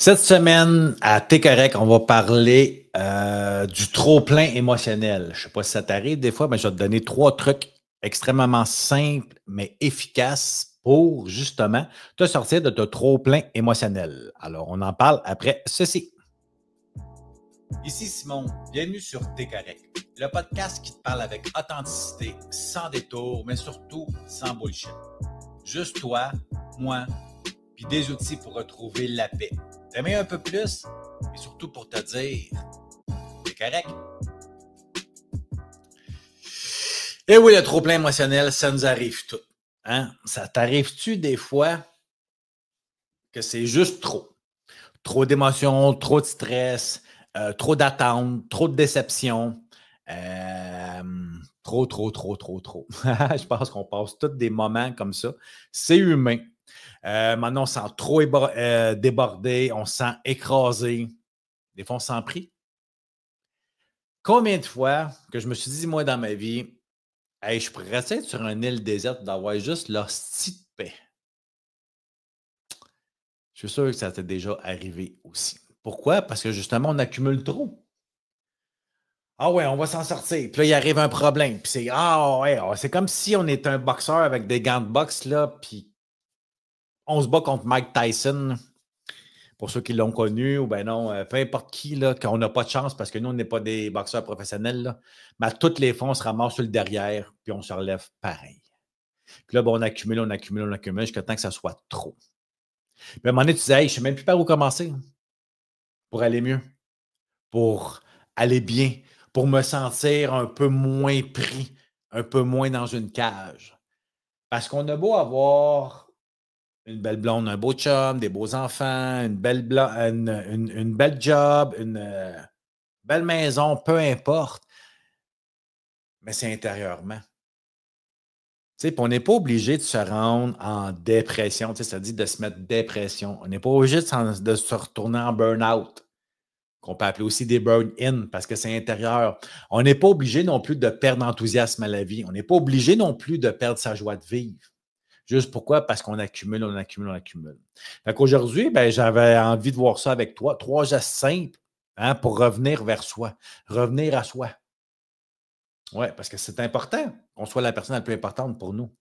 Cette semaine, à T'es correct, on va parler du trop-plein émotionnel. Je ne sais pas si ça t'arrive des fois, mais je vais te donner 3 trucs extrêmement simples, mais efficaces pour justement te sortir de ton trop-plein émotionnel. Alors, on en parle après ceci. Ici Simon, bienvenue sur T'es correct, le podcast qui te parle avec authenticité, sans détour, mais surtout sans bullshit. Juste toi, moi, puis des outils pour retrouver la paix. T'aimer un peu plus, mais surtout pour te dire, c'est correct. Et oui, le trop-plein émotionnel, ça nous arrive tout. Hein? Ça t'arrive-tu des fois que c'est juste trop? Trop d'émotions, trop de stress, trop d'attentes, trop de déception. euh, trop. Je pense qu'on passe tous des moments comme ça. C'est humain. Maintenant, on se sent trop débordé, on se sent écrasé. Des fois, on s'en prie. Combien de fois que je me suis dit, moi, dans ma vie, hey, je pourrais être sur une île déserte d'avoir juste l'hostie de paix. Je suis sûr que ça t'est déjà arrivé aussi. Pourquoi? Parce que justement, on accumule trop. Ah ouais, on va s'en sortir. Puis là, il arrive un problème. Puis c'est c'est comme si on était un boxeur avec des gants de boxe, là, puis on se bat contre Mike Tyson. Pour ceux qui l'ont connu, ou bien non, peu importe qui, là, qu'on n'a pas de chance parce que nous, on n'est pas des boxeurs professionnels, là, mais à toutes les fois, on se ramasse sur le derrière, puis on se relève pareil. Puis là, on accumule jusqu'à temps que ça soit trop. Puis à un moment donné, tu dis, hey, je ne sais même plus par où commencer pour aller mieux, pour aller bien, pour me sentir un peu moins pris, un peu moins dans une cage. Parce qu'on a beau avoir une belle blonde, un beau chum, des beaux enfants, une belle job, une belle maison, peu importe, mais c'est intérieurement. Puis on n'est pas obligé de se rendre en dépression, ça dit de se mettre dépression. On n'est pas obligé de se retourner en burn-out, qu'on peut appeler aussi des burn-in, parce que c'est intérieur. On n'est pas obligé non plus de perdre enthousiasme à la vie. On n'est pas obligé non plus de perdre sa joie de vivre. Juste pourquoi? Parce qu'on accumule. Fait qu'aujourd'hui, j'avais envie de voir ça avec toi. 3 gestes simples pour revenir vers soi, revenir à soi. Oui, parce que c'est important qu'on soit la personne la plus importante pour nous.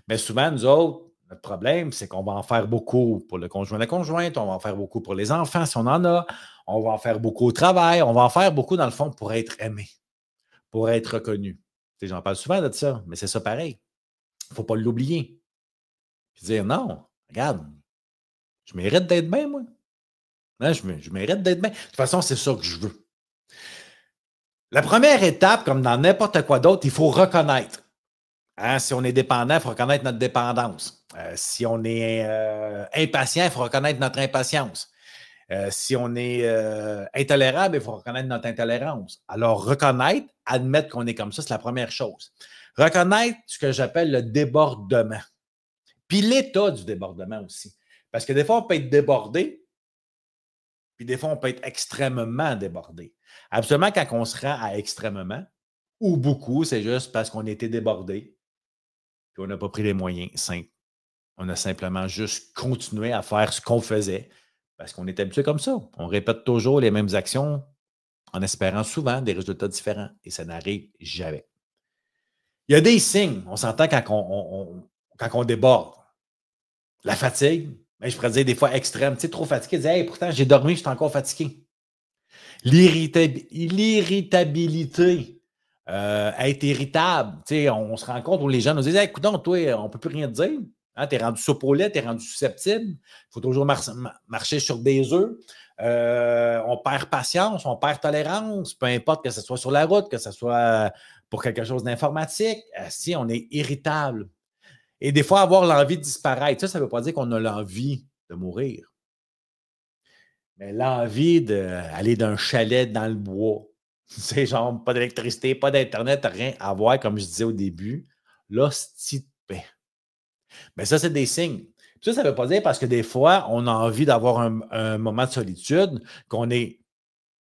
Mais souvent, nous autres, notre problème, c'est qu'on va en faire beaucoup pour le conjoint, la conjointe, on va en faire beaucoup pour les enfants si on en a, on va en faire beaucoup au travail, on va en faire beaucoup dans le fond pour être aimé, pour être reconnu. J'en parle souvent de ça, mais c'est ça pareil. Il ne faut pas l'oublier. Puis dire non, regarde, je mérite d'être bien, moi. Hein, je mérite d'être bien. De toute façon, c'est ça que je veux. La première étape, comme dans n'importe quoi d'autre, il faut reconnaître. Hein, si on est dépendant, il faut reconnaître notre dépendance. Si on est impatient, il faut reconnaître notre impatience. Si on est intolérable, il faut reconnaître notre intolérance. Alors, reconnaître, admettre qu'on est comme ça, c'est la première chose. Reconnaître ce que j'appelle le débordement. Puis l'état du débordement aussi. Parce que des fois, on peut être débordé, puis des fois, on peut être extrêmement débordé. Absolument, quand on se rend à extrêmement, ou beaucoup, c'est juste parce qu'on était débordé, puis on n'a pas pris les moyens simples. On a simplement juste continué à faire ce qu'on faisait parce qu'on est habitué comme ça. On répète toujours les mêmes actions en espérant souvent des résultats différents et ça n'arrive jamais. Il y a des signes, on s'entend quand on déborde. La fatigue, je pourrais dire des fois extrême, tu sais, trop fatigué, dire hey, pourtant j'ai dormi, je suis encore fatigué. L'irritabilité, être irritable, tu sais, on se rend compte où les gens nous disent hey, écoute, toi, on ne peut plus rien te dire. Hein, tu es rendu soupe au lait, tu es rendu susceptible. Il faut toujours marcher sur des œufs. On perd patience, on perd tolérance, peu importe que ce soit sur la route, que ce soit pour quelque chose d'informatique. Si on est irritable. Et des fois, avoir l'envie de disparaître, ça ne veut pas dire qu'on a l'envie de mourir. Mais l'envie d'aller d'un chalet dans le bois, c'est genre pas d'électricité, pas d'Internet, rien à voir, comme je disais au début, l'hostie de paix. Mais ça, c'est des signes. Puis ça ne veut pas dire parce que des fois, on a envie d'avoir un moment de solitude qu'on est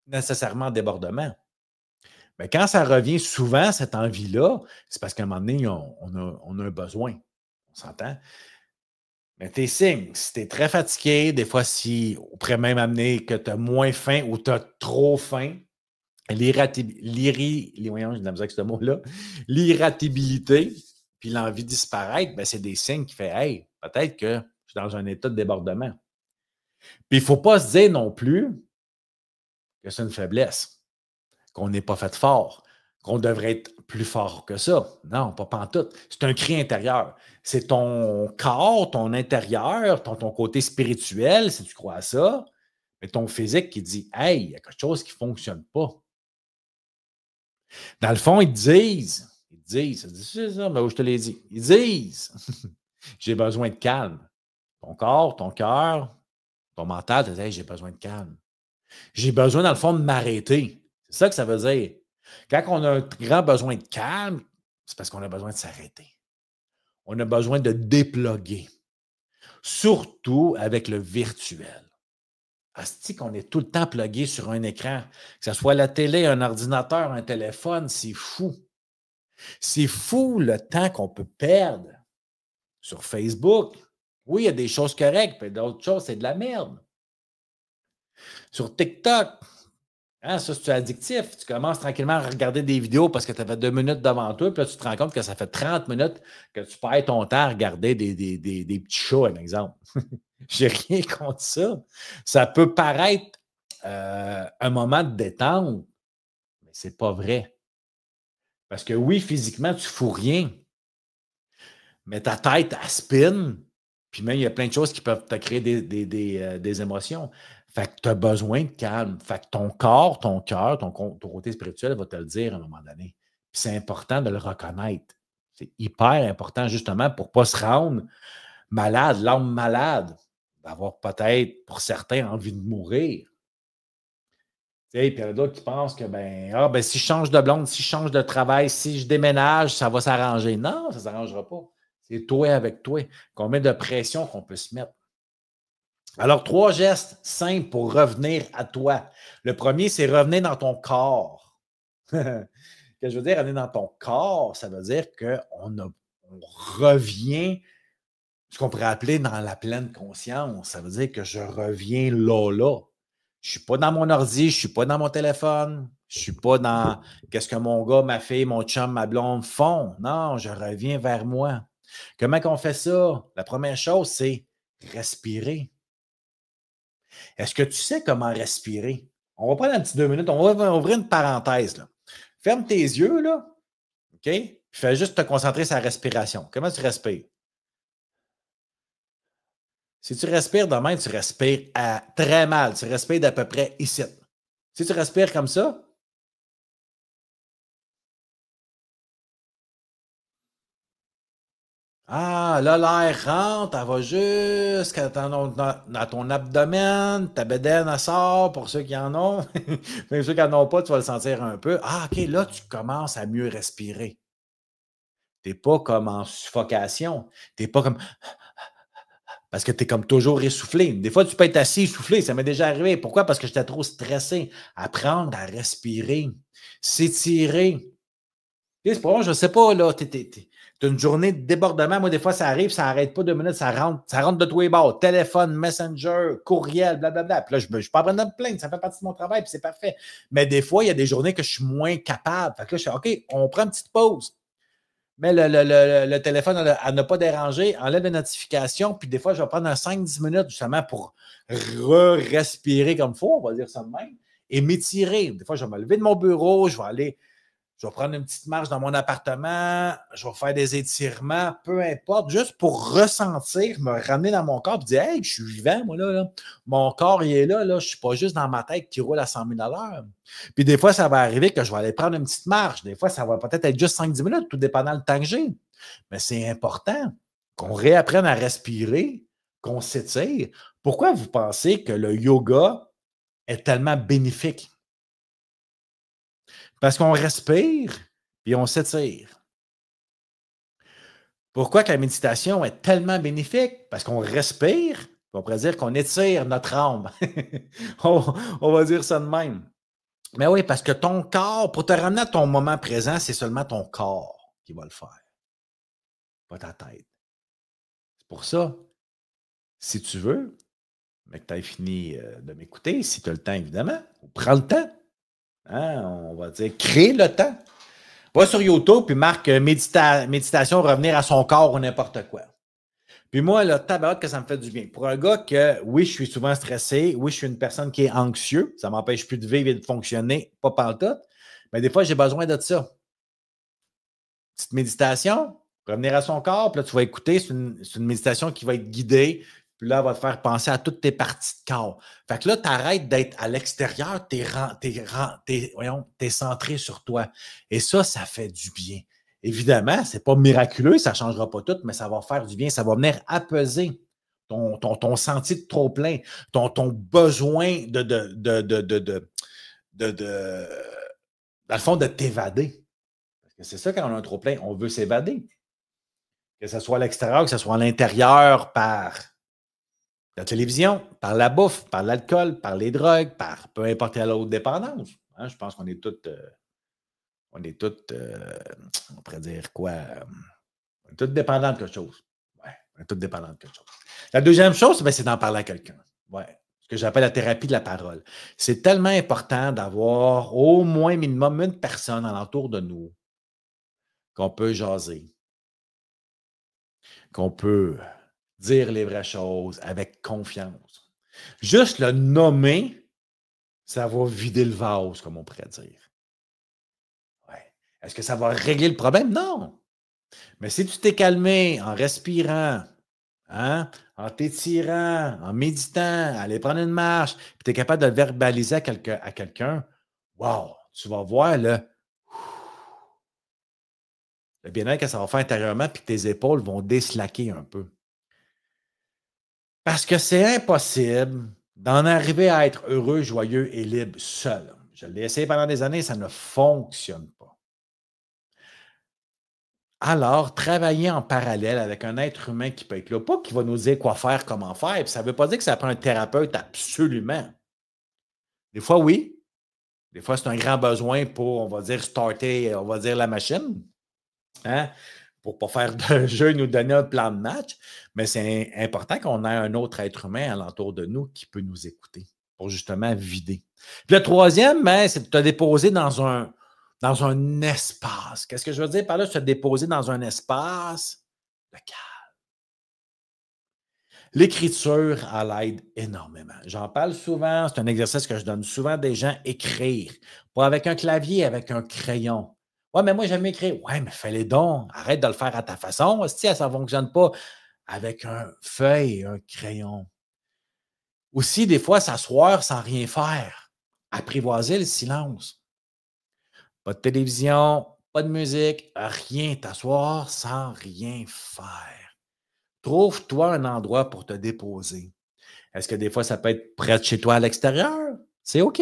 nécessairement en débordement. Mais quand ça revient souvent, cette envie-là, c'est parce qu'à un moment donné, on a un besoin. On s'entend? Mais tes signes, si tu es très fatigué, des fois, si on pourrait même amener que tu as moins faim ou tu as trop faim, voyons, j'ai de la misère avec ce mot-là, l'irritabilité, puis l'envie de disparaître, ben, c'est des signes qui font hey, peut-être que je suis dans un état de débordement. Puis il ne faut pas se dire non plus que c'est une faiblesse, qu'on n'est pas fait fort, qu'on devrait être plus fort que ça. Non, pas pantoute. C'est un cri intérieur. C'est ton corps, ton intérieur, ton côté spirituel, si tu crois à ça, mais ton physique qui dit hey, il y a quelque chose qui ne fonctionne pas. Dans le fond, c'est ça, mais je te l'ai dit. Ils disent, j'ai besoin de calme. Ton corps, ton cœur, ton mental te dit, hey, j'ai besoin de calme. J'ai besoin, dans le fond, de m'arrêter. C'est ça que ça veut dire. Quand on a un grand besoin de calme, c'est parce qu'on a besoin de s'arrêter. On a besoin de déploguer. Surtout avec le virtuel. Asti qu'on est tout le temps plugué sur un écran, que ce soit la télé, un ordinateur, un téléphone, c'est fou. C'est fou le temps qu'on peut perdre sur Facebook. Oui, il y a des choses correctes, puis d'autres choses, c'est de la merde. Sur TikTok, hein, ça, c'est addictif. Tu commences tranquillement à regarder des vidéos parce que tu avais 2 minutes devant toi, puis là, tu te rends compte que ça fait 30 minutes que tu perds ton temps à regarder des petits chats, un exemple. J'ai rien contre ça. Ça peut paraître un moment de détente, mais c'est pas vrai. Parce que oui, physiquement, tu ne fous rien, mais ta tête, elle spin, puis même, il y a plein de choses qui peuvent te créer des émotions. Fait que tu as besoin de calme. Fait que ton corps, ton cœur, ton côté spirituel va te le dire à un moment donné. Puis c'est important de le reconnaître. C'est hyper important, justement, pour ne pas se rendre malade, l'âme malade, d'avoir peut-être, pour certains, envie de mourir. Puis il y en a d'autres qui pensent que si je change de blonde, si je change de travail, si je déménage, ça va s'arranger. Non, ça ne s'arrangera pas. C'est toi avec toi. Combien de pression qu'on peut se mettre. Alors, 3 gestes simples pour revenir à toi. Le premier, c'est revenir dans ton corps. Que je veux dire, revenir dans ton corps, ça veut dire qu'on revient, ce qu'on pourrait appeler dans la pleine conscience. Ça veut dire que je reviens là. Je ne suis pas dans mon ordi, je ne suis pas dans mon téléphone, je ne suis pas dans qu'est-ce que mon gars, ma fille, mon chum, ma blonde font. Non, je reviens vers moi. Comment qu'on fait ça? La première chose, c'est respirer. Est-ce que tu sais comment respirer? On va prendre un petit 2 minutes, on va ouvrir une parenthèse. Là. Ferme tes yeux, là, OK? Puis fais juste te concentrer sur la respiration. Comment tu respires? Si tu respires de même, tu respires très mal. Tu respires d'à peu près ici. Si tu respires comme ça, là, l'air rentre, elle va jusqu'à dans ton abdomen, ta bédaine, elle sort pour ceux qui en ont. Même ceux qui n'en ont pas, tu vas le sentir un peu. OK, là, tu commences à mieux respirer. Tu n'es pas comme en suffocation. Tu n'es pas comme parce que tu es comme toujours essoufflé. Des fois, tu peux être assis essoufflé. Ça m'est déjà arrivé. Pourquoi? Parce que j'étais trop stressé. Apprendre à respirer, s'étirer. C'est pas bon, je ne sais pas, là. Tu as une journée de débordement. Moi, des fois, ça arrive, ça n'arrête pas 2 minutes, ça rentre de tous les bords. Téléphone, Messenger, courriel, blablabla. Puis là, je ne suis pas en train de me plaindre, ça fait partie de mon travail, puis c'est parfait. Mais des fois, il y a des journées que je suis moins capable. Fait que là, je fais OK, on prend une petite pause. Mais le téléphone à ne pas déranger, enlève les notifications, puis des fois, je vais prendre un 5-10 minutes justement pour respirer comme il faut, on va dire ça de même, et m'étirer. Des fois, je vais me lever de mon bureau, je vais prendre une petite marche dans mon appartement, je vais faire des étirements, peu importe, juste pour ressentir, me ramener dans mon corps et dire hey, je suis vivant, moi, là. Mon corps, il est là, je ne suis pas juste dans ma tête qui roule à 100 000 à l'heure. Puis des fois, ça va arriver que je vais aller prendre une petite marche. Des fois, ça va peut-être être juste 5-10 minutes, tout dépendant du temps que j'ai. Mais c'est important qu'on réapprenne à respirer, qu'on s'étire. Pourquoi vous pensez que le yoga est tellement bénéfique? Parce qu'on respire et on s'étire. Pourquoi que la méditation est tellement bénéfique? Parce qu'on respire, on pourrait dire qu'on étire notre âme. on va dire ça de même. Mais oui, parce que ton corps, pour te ramener à ton moment présent, c'est seulement ton corps qui va le faire, pas ta tête. C'est pour ça Si tu veux, mais que tu aies fini de m'écouter, si tu as le temps, évidemment, prends le temps. Hein, on va dire, crée le temps. Va sur YouTube puis marque méditation, revenir à son corps ou n'importe quoi. Puis moi, là, tabarouette que ça me fait du bien. Pour un gars que, oui, je suis souvent stressé, oui, je suis une personne qui est anxieux, ça ne m'empêche plus de vivre et de fonctionner, pas pantoute, mais des fois, j'ai besoin de ça. Petite méditation, revenir à son corps, puis là, tu vas écouter, c'est une méditation qui va être guidée, puis là, elle va te faire penser à toutes tes parties de corps. Fait que là, tu arrêtes d'être à l'extérieur, t'es centré sur toi. Et ça fait du bien. Évidemment, ce n'est pas miraculeux, ça ne changera pas tout, mais ça va faire du bien, ça va venir apaiser ton sentier de trop-plein, ton besoin dans le fond, de t'évader. Parce que c'est ça quand on a un trop-plein, on veut s'évader. Que ce soit à l'extérieur, que ce soit à l'intérieur, par la télévision, par la bouffe, par l'alcool, par les drogues, par peu importe quelle autre dépendance. Hein, je pense qu'on est toutes, on pourrait dire quoi? On est toutes dépendants de quelque chose. Ouais, on est toutes dépendants de quelque chose. La deuxième chose, ben, c'est d'en parler à quelqu'un. Ouais. Ce que j'appelle la thérapie de la parole. C'est tellement important d'avoir au moins minimum une personne alentour de nous qu'on peut jaser, qu'on peut dire les vraies choses avec confiance. Juste le nommer, ça va vider le vase, comme on pourrait dire. Ouais. Est-ce que ça va régler le problème? Non. Mais si tu t'es calmé en respirant, hein, en t'étirant, en méditant, aller prendre une marche, puis tu es capable de le verbaliser à quelqu'un, wow, tu vas voir le bien-être que ça va faire intérieurement, puis que tes épaules vont déslaquer un peu. Parce que c'est impossible d'en arriver à être heureux, joyeux et libre seul. Je l'ai essayé pendant des années, ça ne fonctionne pas. Alors, travailler en parallèle avec un être humain qui peut être là, pas qui va nous dire quoi faire, comment faire, puis ça ne veut pas dire que ça prend un thérapeute absolument. Des fois, oui. Des fois, c'est un grand besoin pour, on va dire, starter, on va dire, la machine. Hein? Pour ne pas faire de jeu, nous donner un plan de match, mais c'est important qu'on ait un autre être humain alentour de nous qui peut nous écouter pour justement vider. Puis le troisième, ben, c'est de te déposer dans un espace. Qu'est-ce que je veux dire par là? Se déposer dans un espace de calme. L'écriture, elle aide énormément. J'en parle souvent, c'est un exercice que je donne souvent à des gens, écrire. Pas avec un clavier, avec un crayon. Ouais, mais moi, j'aime écrire. Ouais, mais fais-les donc. Arrête de le faire à ta façon. Si ça ne fonctionne pas avec un feuille et un crayon. Aussi, des fois, s'asseoir sans rien faire. Apprivoiser le silence. Pas de télévision, pas de musique, rien. T'asseoir sans rien faire. Trouve-toi un endroit pour te déposer. Est-ce que des fois, ça peut être près de chez toi à l'extérieur? C'est OK.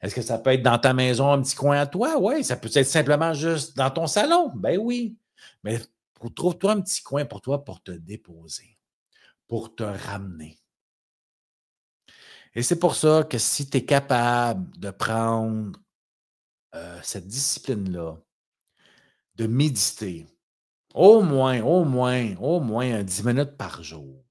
Est-ce que ça peut être dans ta maison, un petit coin à toi? Oui. Ça peut être simplement juste dans ton salon? Ben oui. Mais trouve-toi un petit coin pour toi pour te déposer, pour te ramener. Et c'est pour ça que si tu es capable de prendre cette discipline-là, de méditer, au moins 10 minutes par jour,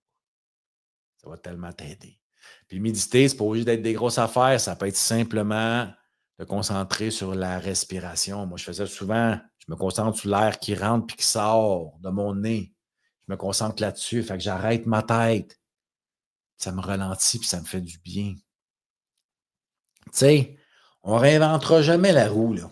ça va tellement t'aider. Puis méditer, c'est pas obligé d'être des grosses affaires. Ça peut être simplement de concentrer sur la respiration. Moi, je faisais souvent, je me concentre sur l'air qui rentre puis qui sort de mon nez. Je me concentre là-dessus. Fait que j'arrête ma tête. Ça me ralentit puis ça me fait du bien. Tu sais, on ne réinventera jamais la roue, là.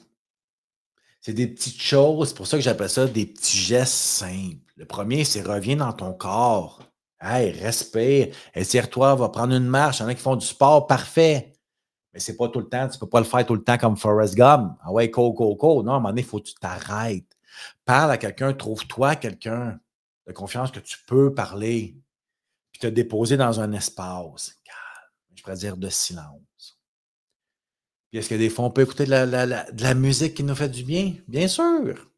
C'est des petites choses. C'est pour ça que j'appelle ça des petits gestes simples. Le premier, c'est reviens dans ton corps. Hey, respire, étire-toi, va prendre une marche. Il y en a qui font du sport, parfait. Mais c'est pas tout le temps. Tu ne peux pas le faire tout le temps comme Forrest Gump. Ah ouais, go. Non, à un moment donné, il faut que tu t'arrêtes. Parle à quelqu'un, trouve-toi quelqu'un de confiance que tu peux parler, puis te déposer dans un espace calme, je pourrais dire de silence. Puis est-ce que des fois, on peut écouter de la musique qui nous fait du bien? Bien sûr.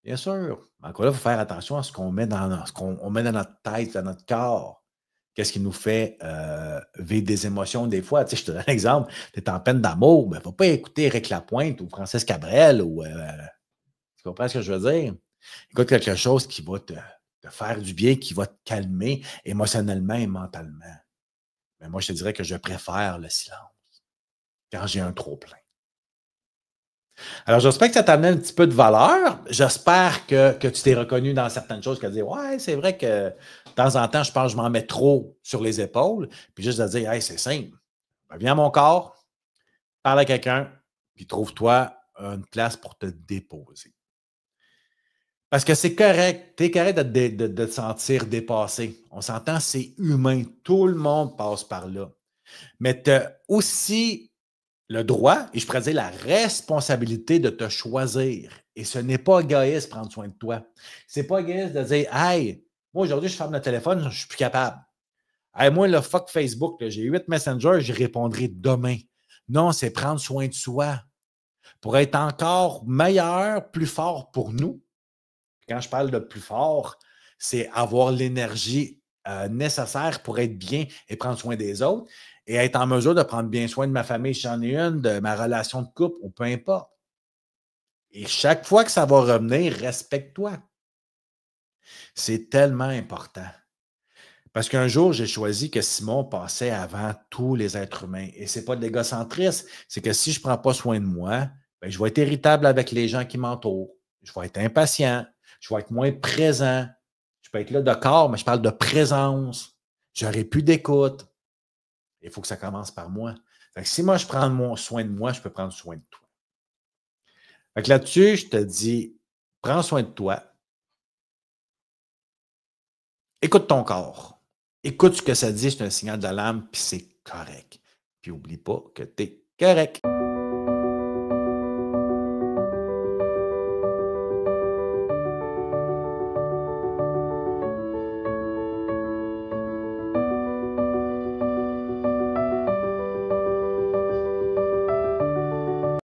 Bien sûr. Encore là, il faut faire attention à ce qu'on met on met dans notre tête, dans notre corps. Qu'est-ce qui nous fait vivre des émotions des fois? Tu sais, je te donne un exemple. Tu es en peine d'amour, il ne faut pas écouter Éric Lapointe ou Francis Cabrel ou tu comprends ce que je veux dire? Écoute quelque chose qui va de faire du bien qui va te calmer émotionnellement et mentalement. Mais moi, je te dirais que je préfère le silence quand j'ai un trop-plein. Alors, j'espère que ça t'a amené un petit peu de valeur. J'espère que tu t'es reconnu dans certaines choses, que tu dire, ouais, c'est vrai que de temps en temps, je pense que je m'en mets trop sur les épaules. Puis juste de dire, hey, c'est simple. Reviens à mon corps, parle à quelqu'un, puis trouve-toi une place pour te déposer. Parce que c'est correct. Tu es correct de te sentir dépassé. On s'entend, c'est humain. Tout le monde passe par là. Mais tu as aussi le droit, et je pourrais dire la responsabilité de te choisir. Et ce n'est pas égoïste prendre soin de toi. C'est pas égoïste de dire, hey, moi aujourd'hui, je ferme le téléphone, je ne suis plus capable. Hey, moi, le fuck Facebook, j'ai 8 messengers, j'y répondrai demain. Non, c'est prendre soin de soi pour être encore meilleur, plus fort pour nous. Quand je parle de plus fort, c'est avoir l'énergie nécessaire pour être bien et prendre soin des autres et être en mesure de prendre bien soin de ma famille, si j'en ai une, de ma relation de couple ou peu importe. Et chaque fois que ça va revenir, respecte-toi. C'est tellement important. Parce qu'un jour, j'ai choisi que Simon passait avant tous les êtres humains. Et ce n'est pas de l'égocentrisme, c'est que si je ne prends pas soin de moi, ben, je vais être irritable avec les gens qui m'entourent. Je vais être impatient, je vais être moins présent. Je peux être là de corps, mais je parle de présence. J'aurai plus d'écoute. Il faut que ça commence par moi. Fait que si moi, je prends soin de moi, je peux prendre soin de toi. Fait que là-dessus, je te dis, prends soin de toi. Écoute ton corps. Écoute ce que ça dit, c'est un signal d'alarme, puis c'est correct. Puis oublie pas que tu es correct.